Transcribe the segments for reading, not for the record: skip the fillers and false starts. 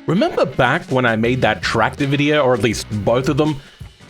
Remember back when I made that tractor video, or at least both of them?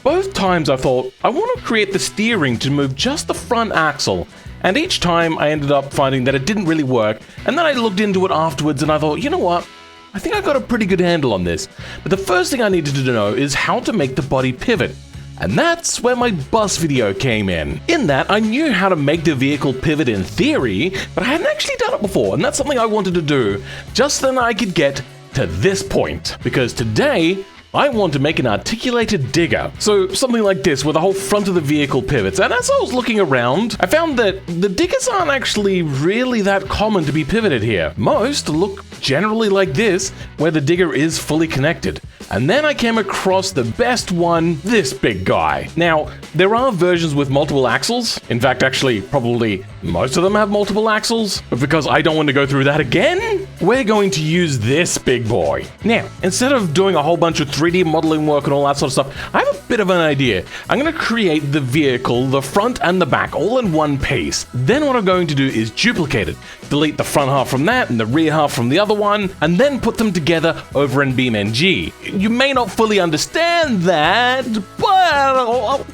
Both times I thought, I want to create the steering to move just the front axle, and each time I ended up finding that it didn't really work, and then I looked into it afterwards and I thought, you know what? I think I got a pretty good handle on this. But the first thing I needed to know is how to make the body pivot. And that's where my bus video came in. In that, I knew how to make the vehicle pivot in theory, but I hadn't actually done it before, and that's something I wanted to do, just then I could get to this point. Because today, I want to make an articulated digger. So something like this, where the whole front of the vehicle pivots. And as I was looking around, I found that the diggers aren't actually really that common to be pivoted here. Most look generally like this, where the digger is fully connected. And then I came across the best one, this big guy. Now, there are versions with multiple axles. In fact, actually, probably most of them have multiple axles. But because I don't want to go through that again, we're going to use this big boy. Now, instead of doing a whole bunch of 3D modeling work and all that sort of stuff, I have a bit of an idea. I'm going to create the vehicle, the front and the back, all in one piece. Then what I'm going to do is duplicate it. Delete the front half from that and the rear half from the other one, and then put them together over in BeamNG. You may not fully understand that, but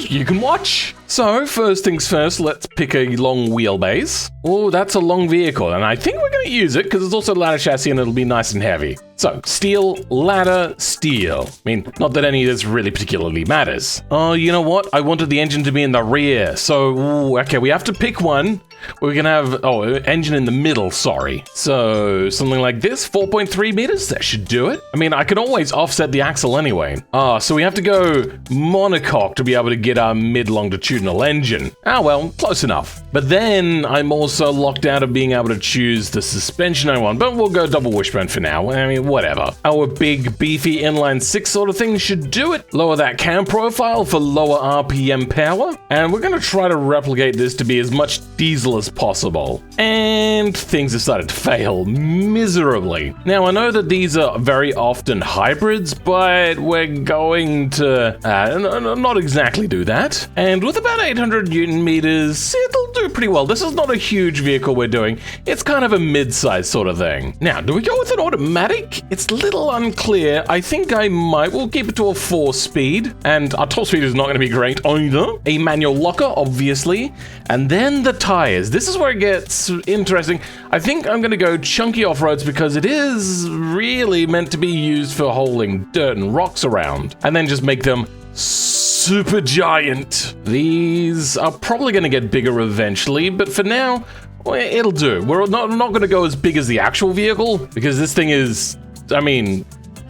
you can watch. So, first things first, let's pick a long wheelbase. Oh, that's a long vehicle, and I think we're going to use it because it's also a ladder chassis and it'll be nice and heavy. So, steel, ladder, steel. I mean, not that any of this really particularly matters. Oh, you know what? I wanted the engine to be in the rear, so, okay, we have to pick one. We're gonna have, engine in the middle, sorry. So, something like this, 4.3 meters, that should do it. I mean, I can always offset the axle anyway. So we have to go monocoque to be able to get our mid-longitudinal engine. Well, close enough. But then, I'm also locked out of being able to choose the suspension I want, but we'll go double wishbone for now. I mean, whatever. Our big, beefy inline six sort of thing should do it. Lower that cam profile for lower RPM power. And we're gonna try to replicate this to be as much diesel as possible. And things have started to fail miserably. Now, I know that these are very often hybrids, but we're going to not exactly do that. And with about 800 Newton meters, it'll do pretty well. This is not a huge vehicle we're doing. It's kind of a mid-size sort of thing. Now, do we go with an automatic? It's a little unclear. I think I might. We'll keep it to a 4-speed. And our top speed is not going to be great either. A manual locker, obviously. And then the tires. This is where it gets interesting. I think I'm going to go chunky off-roads because it is really meant to be used for hauling dirt and rocks around. And then just make them super giant. These are probably going to get bigger eventually, but for now, it'll do. We're not going to go as big as the actual vehicle because this thing is, I mean,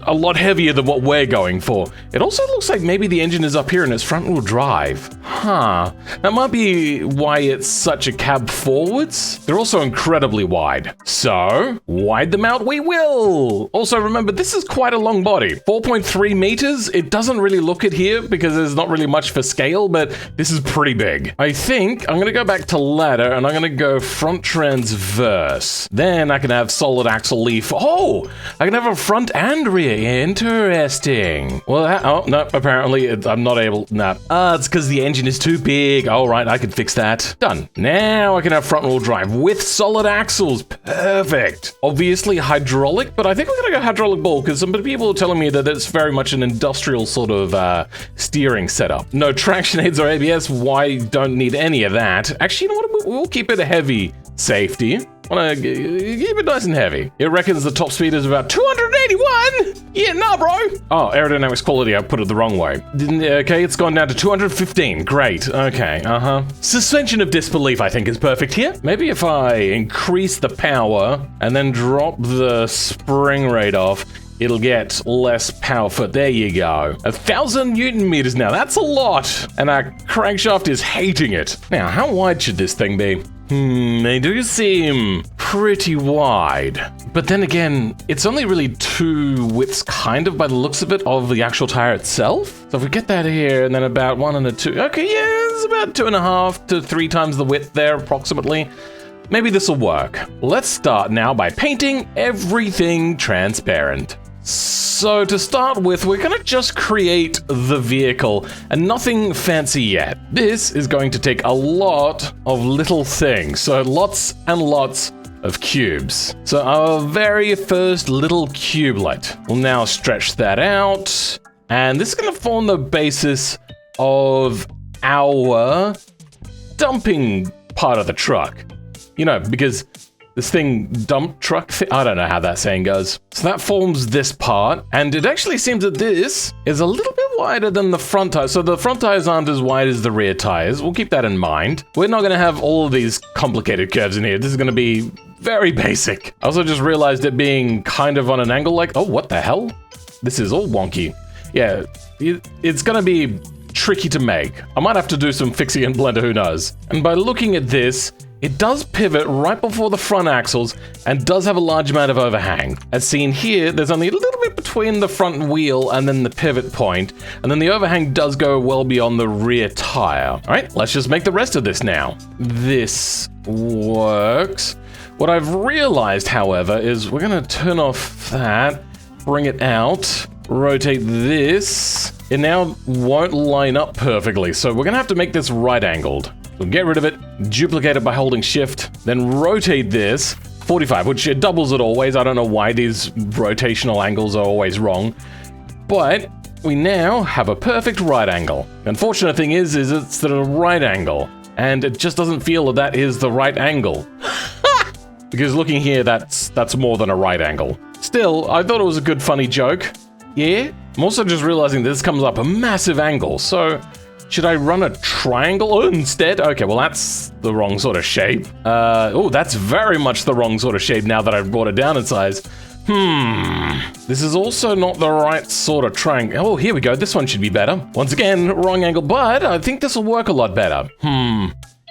a lot heavier than what we're going for. It also looks like maybe the engine is up here and it's front-wheel drive. That might be why it's such a cab forwards. They're also incredibly wide. So, wide them out we will! Also, remember, this is quite a long body. 4.3 meters. It doesn't really look it here because there's not really much for scale, but this is pretty big. I think I'm gonna go back to ladder and I'm gonna go front transverse. Then I can have solid axle leaf. Oh! I can have a front and rear. Interesting. Well, no, apparently I'm not able. Nah. It's because the engine is too big. All right, I can fix that. Done. Now I can have front wheel drive with solid axles. Perfect. Obviously hydraulic, but I think we're gonna go hydraulic ball because some people are telling me that it's very much an industrial sort of steering setup. No traction aids or ABS. Why don't need any of that? Actually, you know what? We'll keep it a heavy safety. Wanna keep it nice and heavy. It reckons the top speed is about 281. Yeah, nah, bro. Oh, aerodynamics quality, I put it the wrong way. Okay, it's gone down to 215. Great. Okay, Suspension of disbelief, I think, is perfect here. Maybe if I increase the power and then drop the spring rate off, it'll get less powerful. There you go. 1,000 Newton meters now. That's a lot. And our crankshaft is hating it. Now, how wide should this thing be? They do seem pretty wide. But then again, it's only really 2 widths kind of by the looks of it of the actual tire itself. So if we get that here and then about 1 and a 2. Okay, yeah, it's about 2.5 to 3 times the width there approximately. Maybe this will work. Let's start now by painting everything transparent. So to start with, we're gonna just create the vehicle and nothing fancy yet. This is going to take a lot of little things. So lots and lots of cubes. So our very first little cubelet. We'll now stretch that out. And this is going to form the basis of our dumping part of the truck. You know, because this thing, dump truck, I don't know how that saying goes. So that forms this part, and it actually seems that this is a little bit wider than the front tires. So the front tires aren't as wide as the rear tires. We'll keep that in mind. We're not going to have all of these complicated curves in here. This is going to be very basic. I also just realized it being kind of on an angle like, oh, what the hell? This is all wonky. Yeah, it's going to be tricky to make. I might have to do some fixing in Blender, who knows. And by looking at this, it does pivot right before the front axles and does have a large amount of overhang. As seen here, there's only a little bit between the front wheel and then the pivot point, and then the overhang does go well beyond the rear tire. All right, let's just make the rest of this now. This works. What I've realized, however, is we're gonna turn off that, bring it out, rotate this. It now won't line up perfectly, so we're gonna have to make this right angled. So get rid of it, duplicate it by holding shift, then rotate this 45, which it doubles it always. I don't know why these rotational angles are always wrong, but we now have a perfect right angle. The unfortunate thing is it's the right angle, and it just doesn't feel that is the right angle. Because looking here, that's more than a right angle. Still, I thought it was a good funny joke. Yeah, I'm also just realizing this comes up a massive angle, so should I run a triangle instead? Okay, well that's the wrong sort of shape. Oh, that's very much the wrong sort of shape now that I've brought it down in size. This is also not the right sort of triangle. Oh, here we go, this one should be better. Once again, wrong angle, but I think this will work a lot better.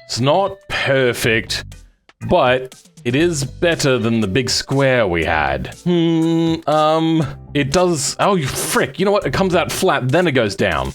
It's not perfect, but it is better than the big square we had. It does, oh, you frick, you know what? It comes out flat, then it goes down.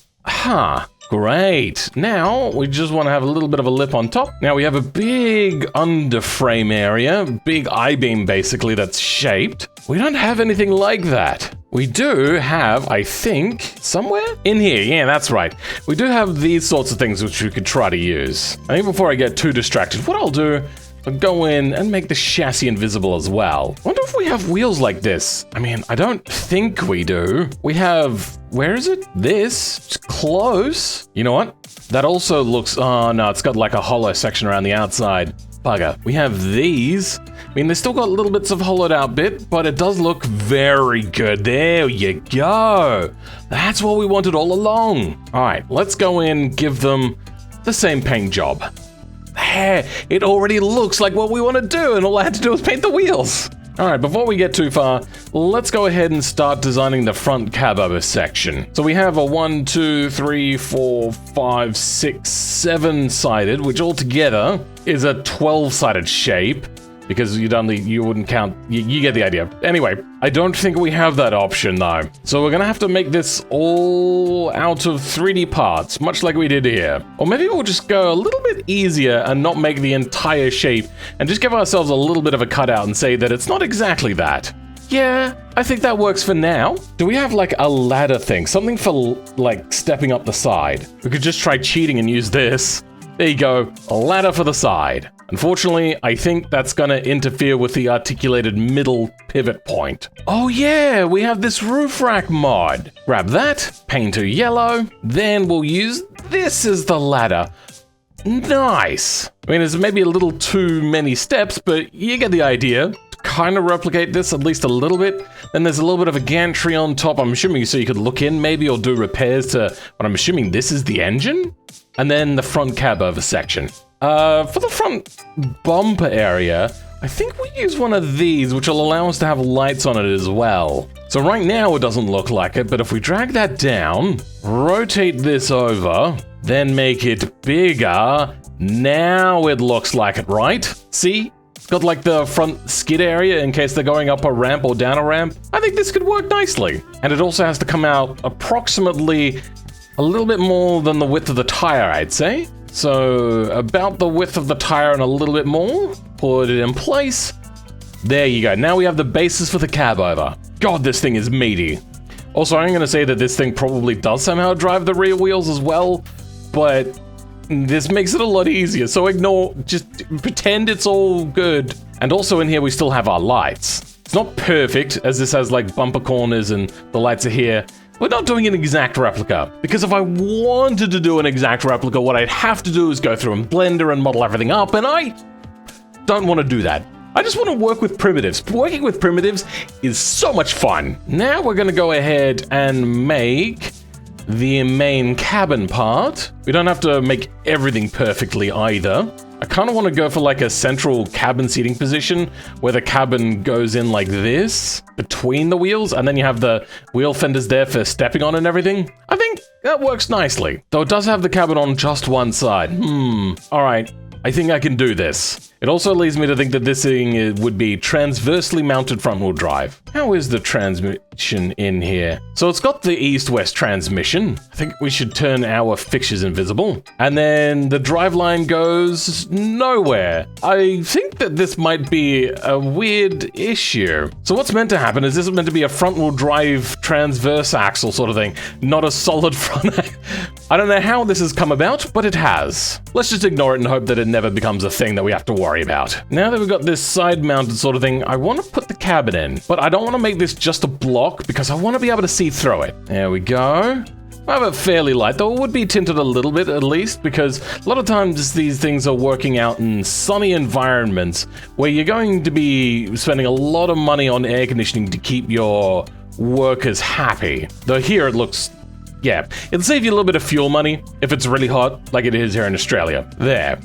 Great. Now, we just want to have a little bit of a lip on top. Now we have a big underframe area, big I-beam basically that's shaped. We don't have anything like that. We do have, I think, somewhere in here. Yeah, that's right. We do have these sorts of things which we could try to use. I think before I get too distracted, what I'll do, I'll go in and make the chassis invisible as well. I wonder if we have wheels like this. I mean, I don't think we do. We have, where is it? This, it's close. You know what? That also looks, oh no, it's got like a hollow section around the outside. Bugger. We have these. I mean, they still got little bits of hollowed out bit, but it does look very good. There you go. That's what we wanted all along. All right, let's go in, give them the same paint job. There, it already looks like what we want to do, and all I had to do was paint the wheels. All right, before we get too far, let's go ahead and start designing the front cab over section. So we have a 1, 2, 3, 4, 5, 6, 7-sided, which altogether is a 12-sided shape. Because you wouldn't count, you get the idea. Anyway, I don't think we have that option though. So we're gonna have to make this all out of 3D parts, much like we did here. Or maybe we'll just go a little bit easier and not make the entire shape and just give ourselves a little bit of a cutout and say that it's not exactly that. Yeah, I think that works for now. Do we have like a ladder thing? Something for like stepping up the side? We could just try cheating and use this. There you go, a ladder for the side. Unfortunately, I think that's gonna interfere with the articulated middle pivot point. Oh yeah, we have this roof rack mod. Grab that, paint to yellow, then we'll use this as the ladder. Nice. I mean, it's maybe a little too many steps, but you get the idea. Kind of replicate this at least a little bit. Then there's a little bit of a gantry on top, I'm assuming, so you could look in maybe or do repairs to what I'm assuming this is the engine? And then the front cab over section. For the front bumper area, I think we use one of these, which will allow us to have lights on it as well. So right now it doesn't look like it, but if we drag that down, rotate this over, then make it bigger, now it looks like it, right? See? It's got like the front skid area in case they're going up a ramp or down a ramp. I think this could work nicely. And it also has to come out approximately a little bit more than the width of the tire, I'd say. So about the width of the tire and a little bit more. Put it in place. There you go. Now we have the basis for the cab over. God, this thing is meaty. Also, I'm going to say that this thing probably does somehow drive the rear wheels as well, but This makes it a lot easier, so ignore, just pretend it's all good. And also in here, we still have our lights. It's not perfect, as this has like bumper corners and the lights are here. We're not doing an exact replica, because if I wanted to do an exact replica, what I'd have to do is go through and Blender and model everything up, and I don't want to do that. I just want to work with primitives. Working with primitives is so much fun. Now we're going to go ahead and make the main cabin part. We don't have to make everything perfectly either. I kind of want to go for like a central cabin seating position where the cabin goes in like this between the wheels, and then you have the wheel fenders there for stepping on and everything. I think that works nicely, though it does have the cabin on just one side. All right, I think I can do this. It also leads me to think that this thing would be transversely mounted front-wheel drive. How is the transmission in here? So it's got the east-west transmission. I think we should turn our fixtures invisible. And then the driveline goes nowhere. I think that this might be a weird issue. So what's meant to happen is this is meant to be a front-wheel drive transverse axle sort of thing, not a solid front axle. I don't know how this has come about, but it has. Let's just ignore it and hope that it never becomes a thing that we have to worry about. Now that we've got this side-mounted sort of thing, I want to put the cabin in, but I don't want to make this just a block because I want to be able to see through it. There we go. I have it fairly light, though it would be tinted a little bit at least, because a lot of times these things are working out in sunny environments where you're going to be spending a lot of money on air conditioning to keep your workers happy. Though here it looks, yeah, it'll save you a little bit of fuel money if it's really hot, like it is here in Australia. There.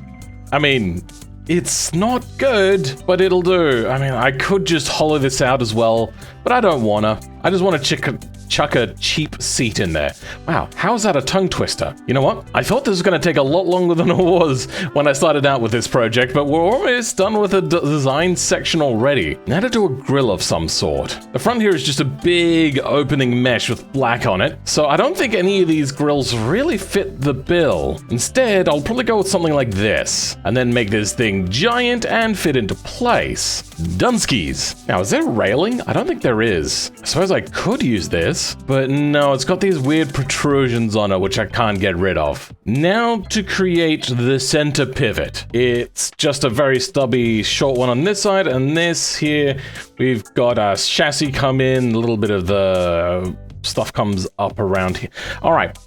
I mean, it's not good, but it'll do. I mean, I could just hollow this out as well, but I don't wanna. I just want to chuck a cheap seat in there. Wow, how is that a tongue twister? You know what? I thought this was going to take a lot longer than it was when I started out with this project, but we're almost done with the design section already. Now to do a grill of some sort. The front here is just a big opening mesh with black on it, so I don't think any of these grills really fit the bill. Instead, I'll probably go with something like this, and then make this thing giant and fit into place. Dunskies. Now, is there railing? I don't think there is. I suppose I could use this, but no, it's got these weird protrusions on it which I can't get rid of. Now to create the center pivot. It's just a very stubby short one on this side, and this here, we've got a chassis come in, a little bit of the stuff comes up around here. All right.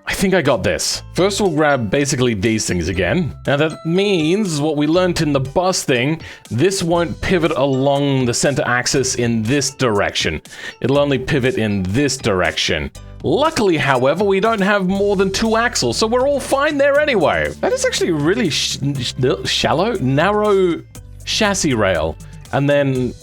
I think I got this. First we'll grab basically these things again. Now that means what we learned in the bus thing, this won't pivot along the center axis in this direction. It'll only pivot in this direction. Luckily, however, we don't have more than 2 axles, so we're all fine there anyway. That is actually really shallow, narrow chassis rail. And then,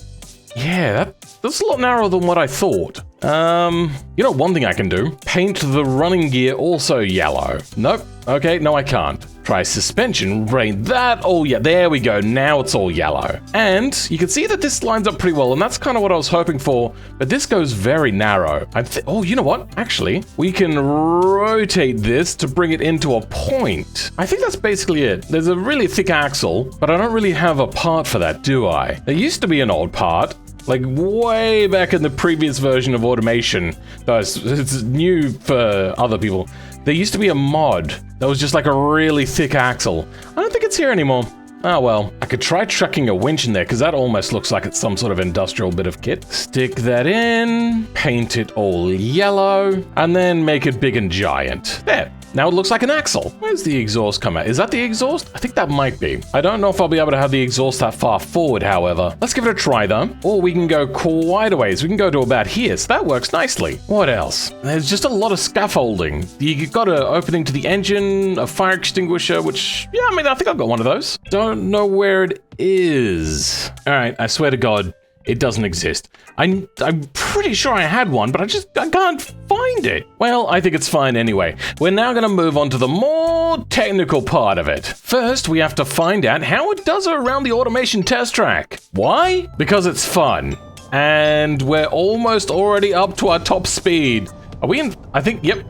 yeah, that's a lot narrower than what I thought. You know, one thing I can do, paint the running gear also yellow. Nope. Okay, no I can't. Try suspension, rain that, oh yeah, there we go, now it's all yellow. And you can see that this lines up pretty well, and that's kind of what I was hoping for, but this goes very narrow. Oh, you know what? Actually, we can rotate this to bring it into a point. I think that's basically it. There's a really thick axle, but I don't really have a part for that, do I? There used to be an old part, like way back in the previous version of automation. Though it's new for other people. There used to be a mod that was just like a really thick axle. I don't think it's here anymore. Oh well, I could try chucking a winch in there because that almost looks like it's some sort of industrial bit of kit. Stick that in, paint it all yellow, and then make it big and giant. There. Now it looks like an axle. Where's the exhaust come out? Is that the exhaust? I think that might be. I don't know if I'll be able to have the exhaust that far forward, however. Let's give it a try though. Or we can go quite a ways. We can go to about here, so that works nicely. What else? There's just a lot of scaffolding. You've got an opening to the engine, a fire extinguisher, which, yeah, I mean, I think I've got one of those. Don't know where it is. All right, I swear to God, it doesn't exist. I'm pretty sure I had one, but I can't find it. Well, I think it's fine anyway. We're now gonna move on to the more technical part of it. First, we have to find out how it does around the automation test track. Why? Because it's fun. And we're almost already up to our top speed. Are we in? I think, yep.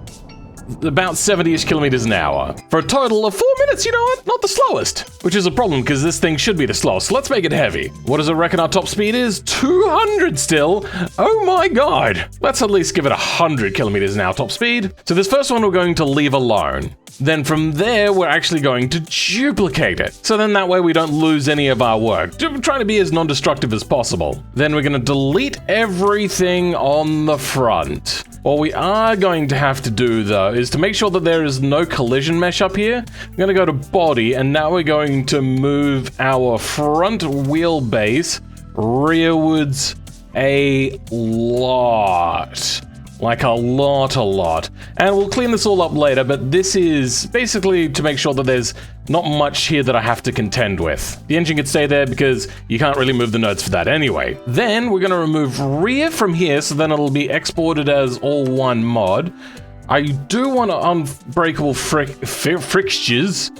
About 70-ish kilometers an hour. For a total of 4 minutes, you know what? Not the slowest. Which is a problem, because this thing should be the slowest. So let's make it heavy. What does it reckon our top speed is? 200 still? Oh my god. Let's at least give it 100 kilometers an hour top speed. So this first one we're going to leave alone. Then from there, we're actually going to duplicate it. So then that way we don't lose any of our work. We're trying to be as non-destructive as possible. Then we're going to delete everything on the front. What we are going to have to do, though, is to make sure that there is no collision mesh up here. I'm going to go to body, and now we're going to move our front wheelbase rearwards a lot. Like a lot. And we'll clean this all up later, but this is basically to make sure that there's not much here that I have to contend with. The engine can stay there because you can't really move the nodes for that anyway. Then we're going to remove rear from here, so then it'll be exported as all one mod. I do want unbreakable fixtures.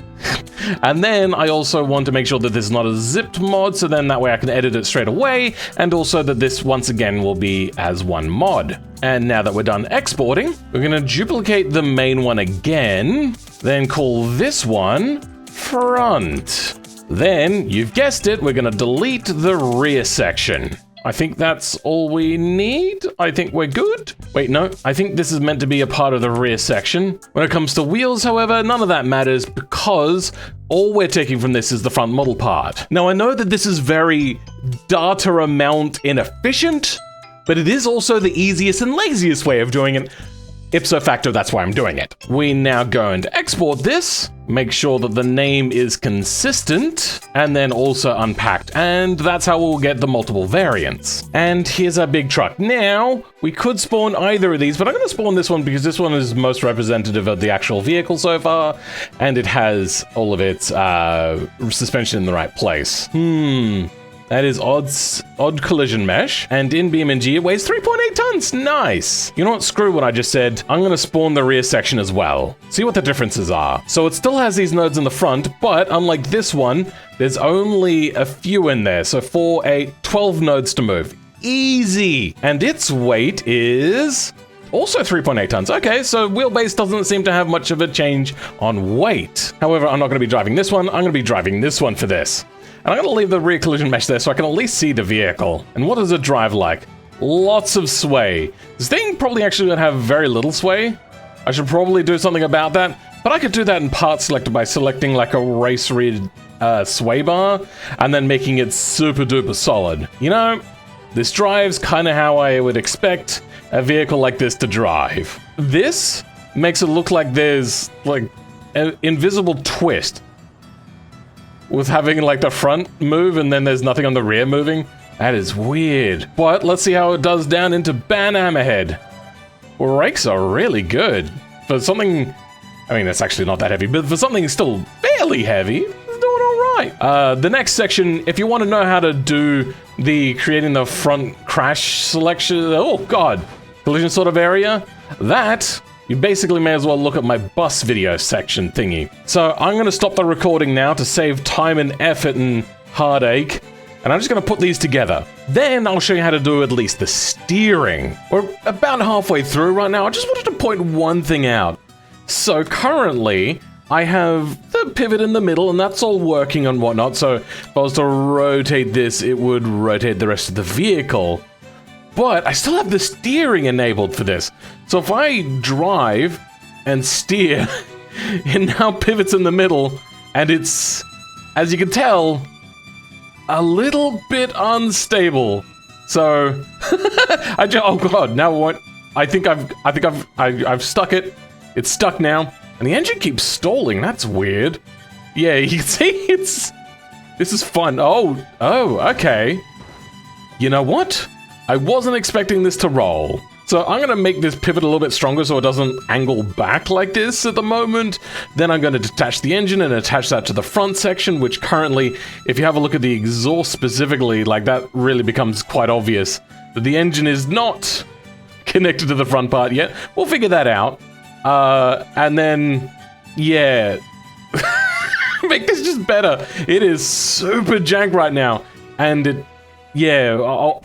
And then I also want to make sure that this is not a zipped mod, so then that way I can edit it straight away, and also that this once again will be as one mod. And now that we're done exporting, we're going to duplicate the main one again, then call this one front. Then, you've guessed it, we're going to delete the rear section. I think that's all we need. I think we're good. Wait, no, I think this is meant to be a part of the rear section. When it comes to wheels, however, none of that matters because all we're taking from this is the front model part. Now, I know that this is very data amount inefficient, but it is also the easiest and laziest way of doing it. Ipso facto, that's why I'm doing it. We now go and export this, make sure that the name is consistent, and then also unpacked. And that's how we'll get the multiple variants. And here's our big truck. Now, we could spawn either of these, but I'm going to spawn this one because this one is most representative of the actual vehicle so far, and it has all of its suspension in the right place. That is odd collision mesh, and in BeamNG it weighs 3.8 tons. Nice. You know what? Screw what I just said. I'm gonna spawn the rear section as well. See what the differences are. So it still has these nodes in the front, but unlike this one, there's only a few in there. So 4, 8, 12 nodes to move. Easy. And its weight is also 3.8 tons. Okay, so wheelbase doesn't seem to have much of a change on weight. However, I'm not gonna be driving this one. I'm gonna be driving this one for this. And I'm going to leave the rear collision mesh there so I can at least see the vehicle. And what does it drive like? Lots of sway. This thing probably actually going to have very little sway. I should probably do something about that. But I could do that in part selector by selecting like a race read sway bar and then making it super duper solid. You know, this drives kind of how I would expect a vehicle like this to drive. This makes it look like there's like an invisible twist with having like the front move and then there's nothing on the rear moving. That is weird. But let's see how it does down into Ban Hammerhead. Brakes are really good. For something, I mean, it's actually not that heavy, but for something still fairly heavy, it's doing all right. The next section, if you want to know how to do the creating the front crash selection, oh God, collision sort of area, that you basically may as well look at my bus video section thingy. So I'm going to stop the recording now to save time and effort and heartache. And I'm just going to put these together. Then I'll show you how to do at least the steering. We're about halfway through right now. I just wanted to point one thing out. So currently, I have the pivot in the middle and that's all working and whatnot. So if I was to rotate this, it would rotate the rest of the vehicle. But I still have the steering enabled for this. So if I drive and steer, it now pivots in the middle, and it's, as you can tell, a little bit unstable. So, oh God, now what? I think I've stuck it. It's stuck now, and the engine keeps stalling. That's weird. Yeah, you can see this is fun. Oh, okay. You know what? I wasn't expecting this to roll. So I'm going to make this pivot a little bit stronger so it doesn't angle back like this at the moment. Then I'm going to detach the engine and attach that to the front section, which currently, if you have a look at the exhaust specifically, like that really becomes quite obvious that the engine is not connected to the front part yet. We'll figure that out. And then, yeah, make this just better. It is super jank right now. And it, yeah,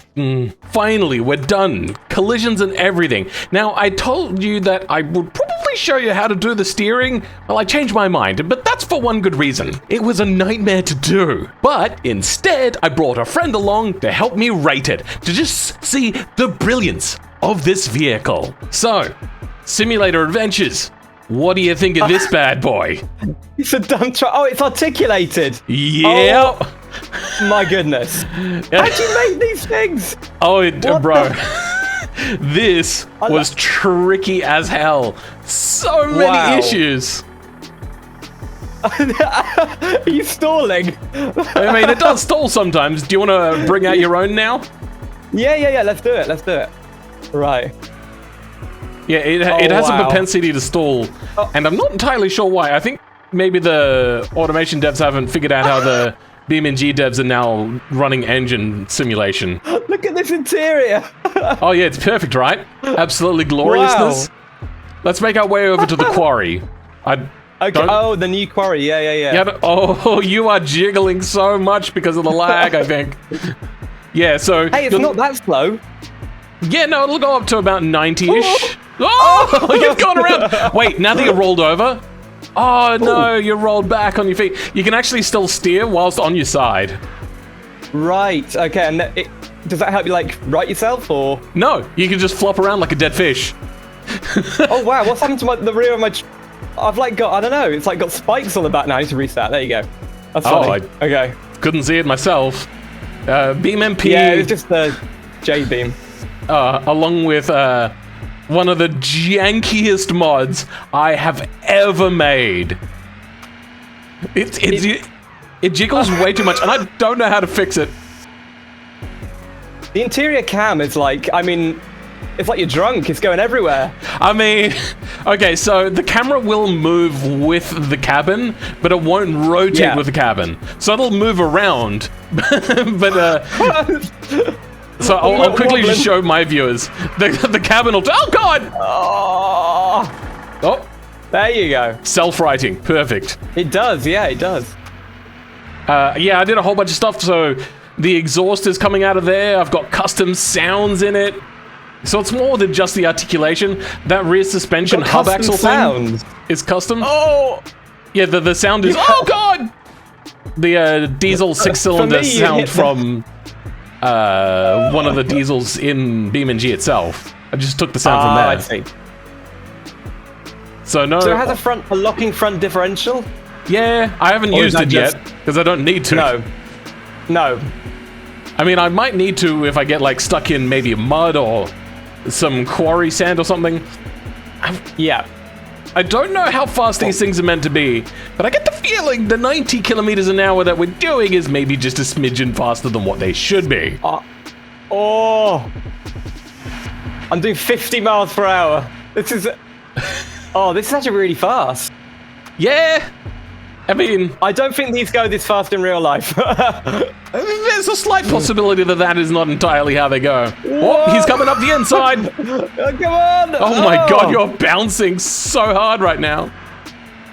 finally, we're done. Collisions and everything. Now, I told you that I would probably show you how to do the steering. Well, I changed my mind, but that's for one good reason. It was a nightmare to do. But instead, I brought a friend along to help me rate it, to just see the brilliance of this vehicle. So, Simulator Adventures. What do you think of this bad boy? It's a dump truck. Oh, it's articulated. Yeah. Oh, my goodness. How'd you make these things? Oh, bro. This was tricky as hell. So many issues. Are you stalling? I mean, it does stall sometimes. Do you want to bring out your own now? Yeah. Let's do it. Right. Yeah, it has a propensity to stall, and I'm not entirely sure why. I think maybe the automation devs haven't figured out how the BeamNG devs are now running engine simulation. Look at this interior. Oh yeah, it's perfect, right? Absolutely gloriousness. Wow. Let's make our way over to the quarry. Okay. Oh, the new quarry. Yeah. Oh, you are jiggling so much because of the lag, I think. Yeah, so... Hey, it's not that slow. Yeah, no, it'll go up to about 90-ish. Oh, you've gone around. Wait, now that you're rolled over? Oh, no, you're rolled back on your feet. You can actually still steer whilst on your side. Right, okay, and does that help you, like, right yourself, or...? No, you can just flop around like a dead fish. Oh, wow, what's happened to the rear of my... I've, like, got, I don't know, it's, like, got spikes on the back now. I need to restart. There you go. That's funny. Okay. Couldn't see it myself. BeamNG... Yeah, it's just the J-beam. Along with one of the jankiest mods I have ever made. It jiggles way too much, and I don't know how to fix it. The interior cam is like, I mean, it's like you're drunk. It's going everywhere. I mean, okay, so the camera will move with the cabin, but it won't rotate with the cabin. So it'll move around, but so I'll quickly just show my viewers. The cabin will... Oh, God! Oh. There you go. Self-writing. Perfect. It does. Yeah, it does. Yeah, I did a whole bunch of stuff. So the exhaust is coming out of there. I've got custom sounds in it. So it's more than just the articulation. That rear suspension hub axle thing is custom. Oh! Yeah, the sound is... Oh, God! The diesel six-cylinder sound from... one of the diesels in BeamNG itself. I just took the sound from there. I see. So no. So it has a locking front differential? Yeah, I haven't used it yet because I don't need to. No. I mean, I might need to if I get like stuck in maybe mud or some quarry sand or something. Yeah. I don't know how fast these things are meant to be, but I get the feeling the 90 kilometers an hour that we're doing is maybe just a smidgen faster than what they should be. I'm doing 50 miles per hour. This is... this is actually really fast. Yeah. I mean... I don't think these go this fast in real life. There's a slight possibility that is not entirely how they go. Oh, he's coming up the inside. Come on. Oh my God, you're bouncing so hard right now.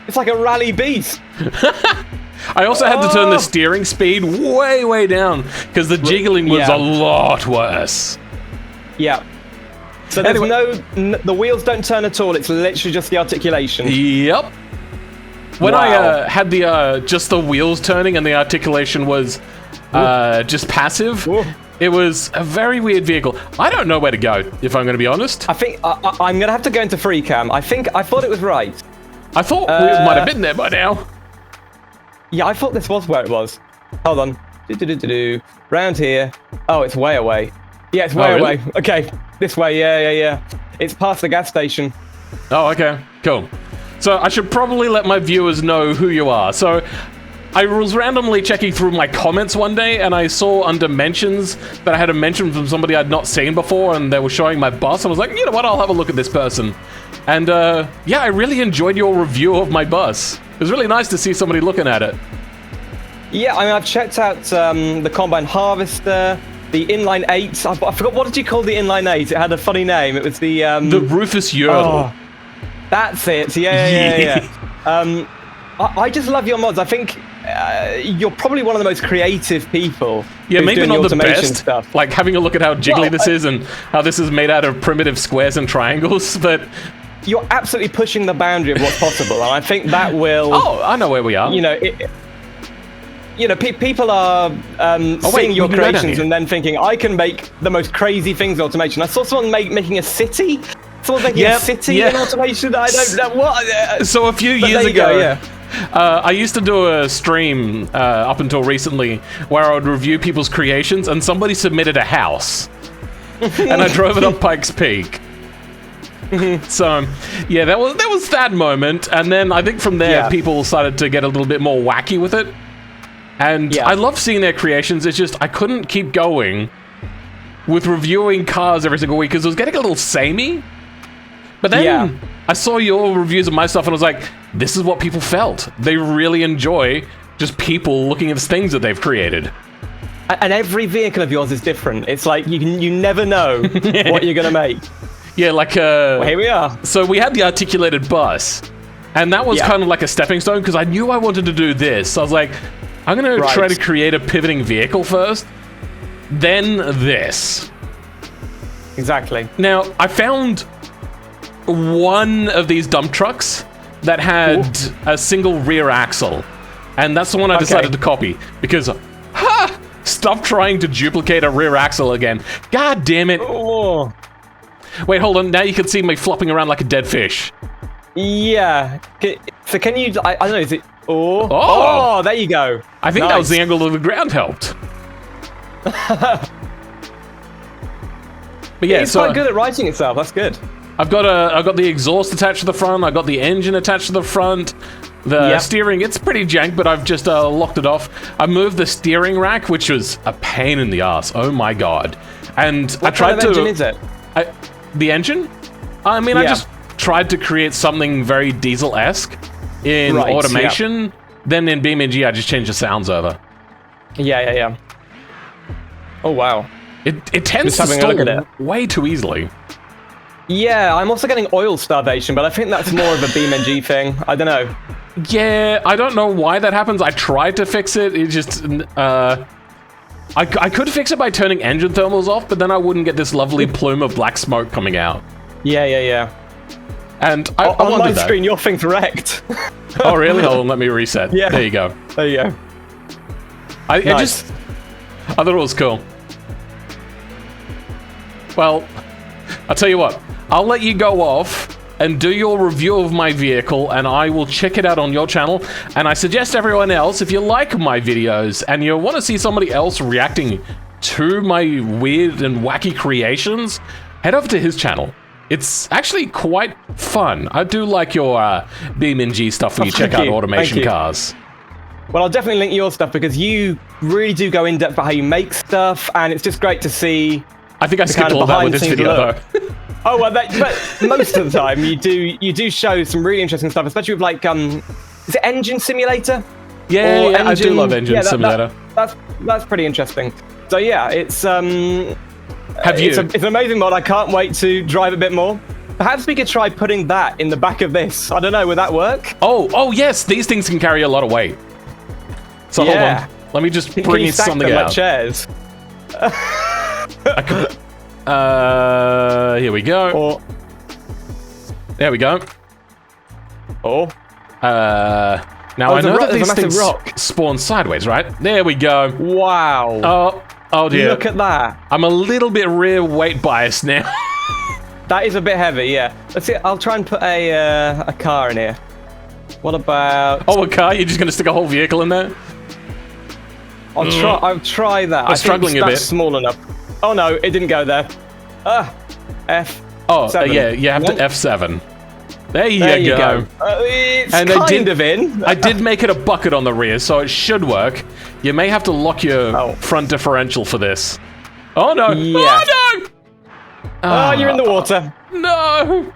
It's like a rally beast. I also had to turn the steering speed way down because the jiggling was a lot worse. Yeah. So there's the wheels don't turn at all. It's literally just the articulation. Yep. When I had the just the wheels turning and the articulation was just passive, it was a very weird vehicle. I don't know where to go, if I'm going to be honest. I think I'm going to have to go into free cam. I thought it was right. I thought we might have been there by now. Yeah, I thought this was where it was. Hold on. Round here. Oh, it's way away. Yeah, it's way away. Okay, this way. Yeah. It's past the gas station. Oh, okay. Cool. So I should probably let my viewers know who you are. So I was randomly checking through my comments one day and I saw under mentions that I had a mention from somebody I'd not seen before and they were showing my bus. I was like, you know what, I'll have a look at this person. And yeah, I really enjoyed your review of my bus. It was really nice to see somebody looking at it. Yeah, I mean, I've checked out the Combine Harvester, the Inline 8. I forgot, what did you call the Inline 8? It had a funny name. It was the Rufus Yodel. That's it. Yeah. I just love your mods. I think you're probably one of the most creative people. Yeah, maybe doing not the automation best. Stuff. Like having a look at how jiggly this is and how this is made out of primitive squares and triangles, but you're absolutely pushing the boundary of what's possible, and I think that will. Oh, I know where we are. You know, people are seeing your creations and then thinking, I can make the most crazy things in automation. I saw someone making a city Someone's making a city in automation. I don't know what. So a few years ago, I used to do a stream up until recently where I would review people's creations, and somebody submitted a house, and I drove it up Pikes Peak. So, yeah, that was that moment, and then I think from there people started to get a little bit more wacky with it, and I love seeing their creations. It's just I couldn't keep going with reviewing cars every single week because it was getting a little samey. But then I saw your reviews of my stuff, and I was like, this is what people felt. They really enjoy just people looking at the things that they've created. And every vehicle of yours is different. It's like you never know what you're gonna make. Yeah, like well, here we are. So we had the articulated bus, and that was kind of like a stepping stone because I knew I wanted to do this. So I was like, I'm gonna try to create a pivoting vehicle first, then this. Exactly. Now I found one of these dump trucks that had a single rear axle, and that's the one I decided to copy because, stop trying to duplicate a rear axle again. God damn it. Oh. Wait, hold on. Now you can see me flopping around like a dead fish. Yeah. So can you... I don't know, is it... Oh, there you go. I think that was the angle of the ground helped. But yeah, it's quite good at writing itself. That's good. I've got the exhaust attached to the front. I've got the engine attached to the front. The steering, it's pretty jank, but I've just locked it off. I moved the steering rack, which was a pain in the ass. Oh my god. And what I tried kind of engine is it? The engine? I mean, I just tried to create something very diesel-esque in automation. Then in BeamNG, I just changed the sounds over. Yeah. Oh, wow. It tends to stall way too easily. Yeah, I'm also getting oil starvation, but I think that's more of a BeamNG thing. I don't know. Yeah, I don't know why that happens. I tried to fix it. It just... I could fix it by turning engine thermals off, but then I wouldn't get this lovely plume of black smoke coming out. Yeah. And I on my screen, your thing's wrecked. Oh, really? Hold on, let me reset. Yeah. There you go. There you go. I thought it was cool. Well, I'll tell you what. I'll let you go off and do your review of my vehicle, and I will check it out on your channel. And I suggest everyone else, if you like my videos and you want to see somebody else reacting to my weird and wacky creations, head over to his channel. It's actually quite fun. I do like your BeamNG stuff when you check out automation cars. Well, I'll definitely link your stuff because you really do go in depth about how you make stuff, and it's just great to see. I think I skipped all that with this video, though. Oh well, but most of the time you do show some really interesting stuff, especially with like is it Engine Simulator? Yeah, I do love Engine Simulator. That's pretty interesting. So yeah, it's Have you? It's an amazing mod. I can't wait to drive a bit more. Perhaps we could try putting that in the back of this. I don't know, would that work? Oh yes, these things can carry a lot of weight. So hold on, let me just bring something out. Like chairs. Here we go. There we go. Now I know that these things spawn sideways, right? There we go. Wow. Oh dear. Look at that. I'm a little bit rear weight biased now. That is a bit heavy, yeah. Let's see. I'll try and put a car in here. What about? Oh, a car? You're just gonna stick a whole vehicle in there? I'll try that. I'm struggling a bit. That's small enough. Oh no, it didn't go there. F. Oh, yeah, you have to F7. There you go. It's kind of in. I did make it a bucket on the rear, so it should work. You may have to lock your front differential for this. Oh no! Yeah. Oh no! Oh, you're in the water. No!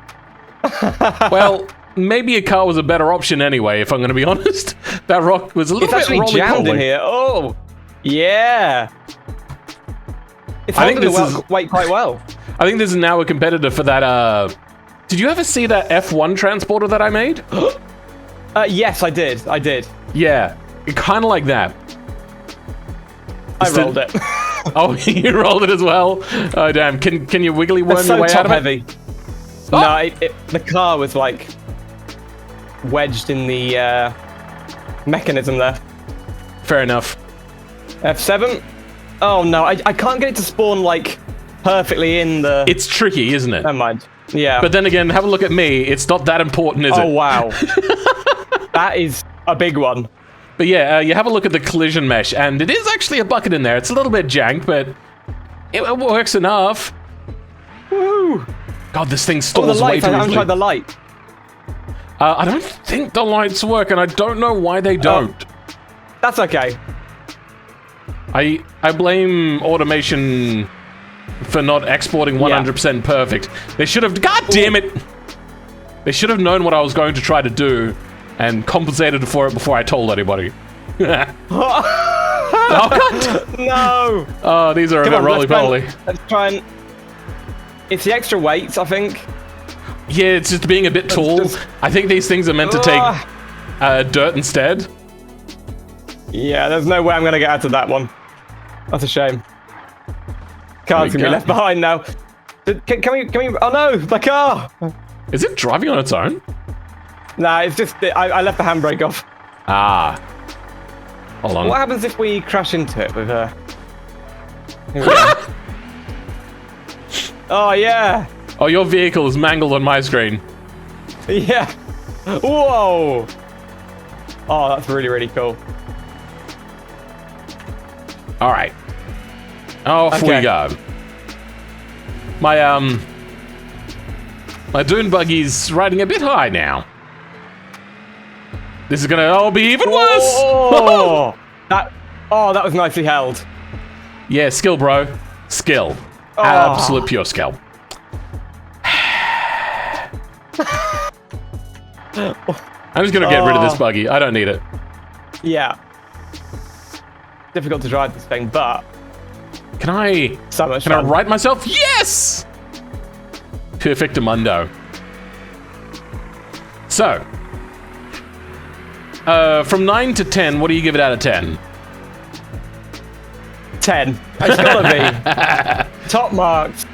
Well, maybe a car was a better option anyway, if I'm going to be honest. That rock was a little bit actually jammed in here. Oh, yeah. It's holding the weight quite well. I think this is now a competitor for that, Did you ever see that F1 transporter that I made? Yes, I did. Yeah, kind of like that. I rolled it. Oh, you rolled it as well? Oh, damn. Can you wiggly worm your way out of it? Heavy. Oh. No, the car was like wedged in the mechanism there. Fair enough. F7. Oh no, I can't get it to spawn like perfectly in the... It's tricky, isn't it? Never mind. Yeah. But then again, have a look at me. It's not that important, is it? Oh, wow. That is a big one. But yeah, you have a look at the collision mesh, and it is actually a bucket in there. It's a little bit jank, but it works enough. Woo! God, this thing Oh, stalls the way lights. too I haven't easily. tried the light. I don't think the lights work, and I don't know why they don't. That's okay. I blame automation for not exporting 100% perfect. They should have... God damn it! They should have known what I was going to try to do and compensated for it before I told anybody. Oh, God! No! Oh, these are a Come bit on, roly-poly. let's try and... It's the extra weights, I think. Yeah, it's just being a bit tall. just- I think these things are meant to take dirt instead. Yeah, there's no way I'm going to get out of that one. That's a shame. Car's we going to be go. left behind now. Can we... Oh, no! The car! Is it driving on its own? Nah, it's just... I left the handbrake off. Ah. Hold on. What happens if we crash into it with a... Here we go. Oh, yeah! Oh, your vehicle is mangled on my screen. Yeah! Whoa! Oh, that's really, really cool. All right. Off we Okay. go. My dune buggy's riding a bit high now. This is gonna be even worse. Oh, that was nicely held. Yeah, skill, bro. Skill. Oh. Absolute pure skill. I'm just gonna get rid of this buggy. I don't need it. Yeah. Difficult to drive this thing, but Can I so much Can I fun. write myself? Yes! Perfectamundo. So, from 9 to 10, what do you give it out of 10? 10. It's gotta be. Top marks.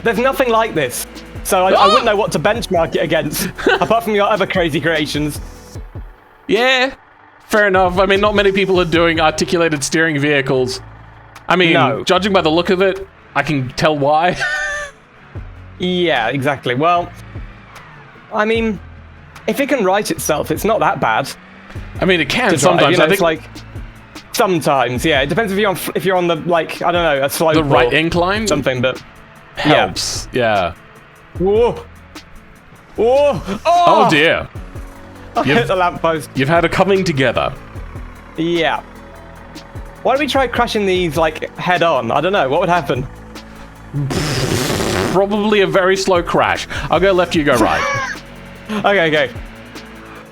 There's nothing like this. So I wouldn't know what to benchmark it against, apart from your other crazy creations. Yeah, fair enough. I mean, not many people are doing articulated steering vehicles. I mean, No. judging by the look of it, I can tell why. Yeah, exactly. Well, I mean, if it can write itself, it's not that bad. I mean, it can to drive, sometimes. you know, I think it's like sometimes, yeah. It depends if you're on the like I don't know a slope the right or incline something, but helps. Yeah. whoa, whoa, Oh dear. I hit the lamppost. You've had a coming together. Yeah. Why don't we try crashing these like head on? I don't know. What would happen? Probably a very slow crash. I'll go left, you go right. Okay.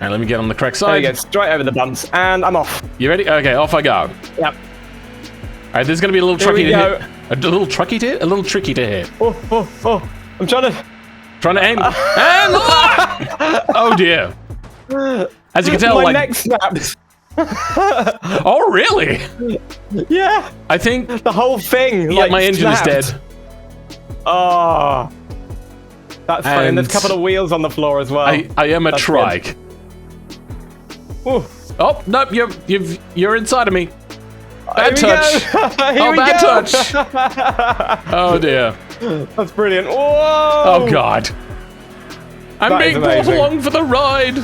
And let me get on the correct There we side. go. Straight over the bumps, and I'm off. You ready? Okay, off I go. Yep. All right, there's gonna be a little Here tricky we to go. hit. A little tricky to hit. A little tricky to hit. Oh! I'm trying to. Trying to aim. And oh dear. As you can tell, My like, neck snapped. oh really? Yeah. I think The whole thing. yeah, like, my engine is snapped. dead. Oh. That's funny. And there's a And couple of wheels on the floor as well. I am a That's trike. Ooh. Oh nope, you're inside of me. Bad Here we touch. go. Here Oh, we bad go. touch. Oh dear. That's brilliant. Whoa. Oh god. I'm That is being brought amazing. along for the ride.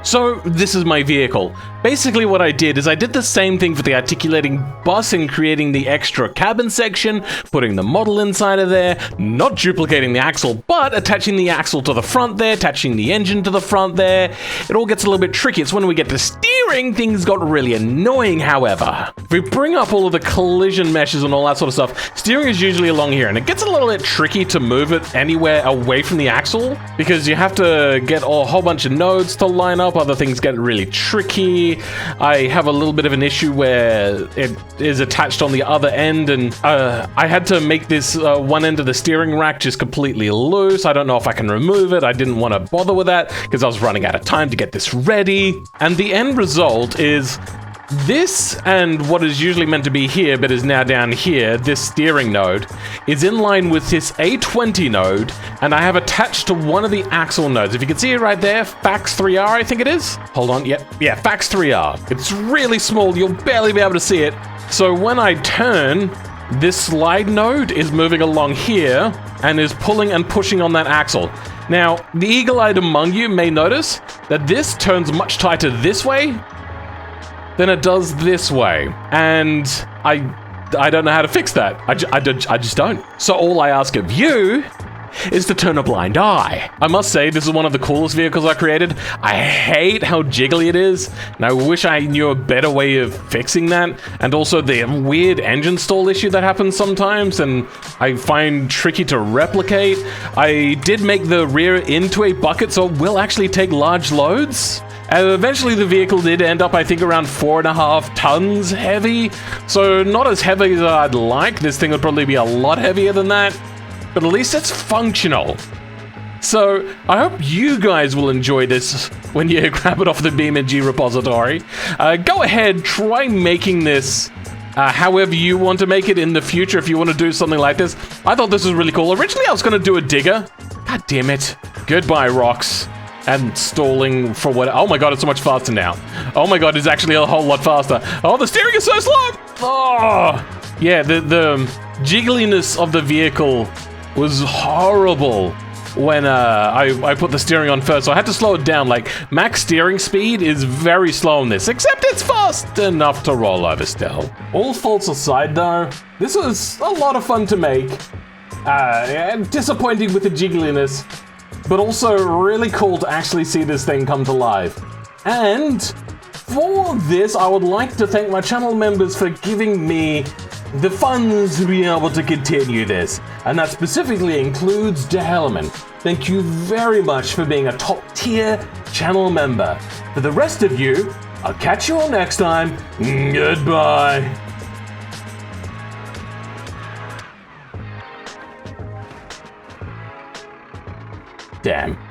So, this is my vehicle. Basically what I did is I did the same thing for the articulating bus in creating the extra cabin section, putting the model inside of there, not duplicating the axle, but attaching the axle to the front there, attaching the engine to the front there. It all gets a little bit tricky. It's when we get to steering, things got really annoying, however. If we bring up all of the collision meshes and all that sort of stuff, steering is usually along here, and it gets a little bit tricky to move it anywhere away from the axle, because you have to get a whole bunch of nodes to line up. Other things get really tricky. I have a little bit of an issue where it is attached on the other end, and I had to make this one end of the steering rack just completely loose. I don't know if I can remove it. I didn't want to bother with that because I was running out of time to get this ready. And the end result is this, and what is usually meant to be here but is now down here, this steering node, is in line with this A20 node, and I have attached to one of the axle nodes. If you can see it right there, FAX3R, I think it is. Hold on, yeah, FAX3R. It's really small, you'll barely be able to see it. So when I turn, this slide node is moving along here and is pulling and pushing on that axle. Now, the eagle-eyed among you may notice that this turns much tighter this way than it does this way. And I don't know how to fix that. I just don't. So all I ask of you is to turn a blind eye. I must say, this is one of the coolest vehicles I created. I hate how jiggly it is, and I wish I knew a better way of fixing that. And also the weird engine stall issue that happens sometimes, and I find tricky to replicate. I did make the rear into a bucket, so it will actually take large loads. Eventually the vehicle did end up, I think, around 4.5 tons heavy. So not as heavy as I'd like. This thing would probably be a lot heavier than that. But at least it's functional. So I hope you guys will enjoy this when you grab it off the BeamNG repository. Go ahead, try making this however you want to make it in the future if you want to do something like this. I thought this was really cool. Originally I was going to do a digger. God damn it. Goodbye, rocks. And stalling for what? Oh my god, it's so much faster now. Oh my god, it's actually a whole lot faster. Oh, the steering is so slow! Oh! Yeah, the jiggliness of the vehicle was horrible when I put the steering on first, so I had to slow it down. Like, max steering speed is very slow on this, except it's fast enough to roll over still. All faults aside though, this was a lot of fun to make. Disappointing with the jiggliness, but also really cool to actually see this thing come to life. And for this, I would like to thank my channel members for giving me the funds to be able to continue this, and that specifically includes DeHelman. Thank you very much for being a top tier channel member. For the rest of you, I'll catch you all next time. Goodbye. Damn.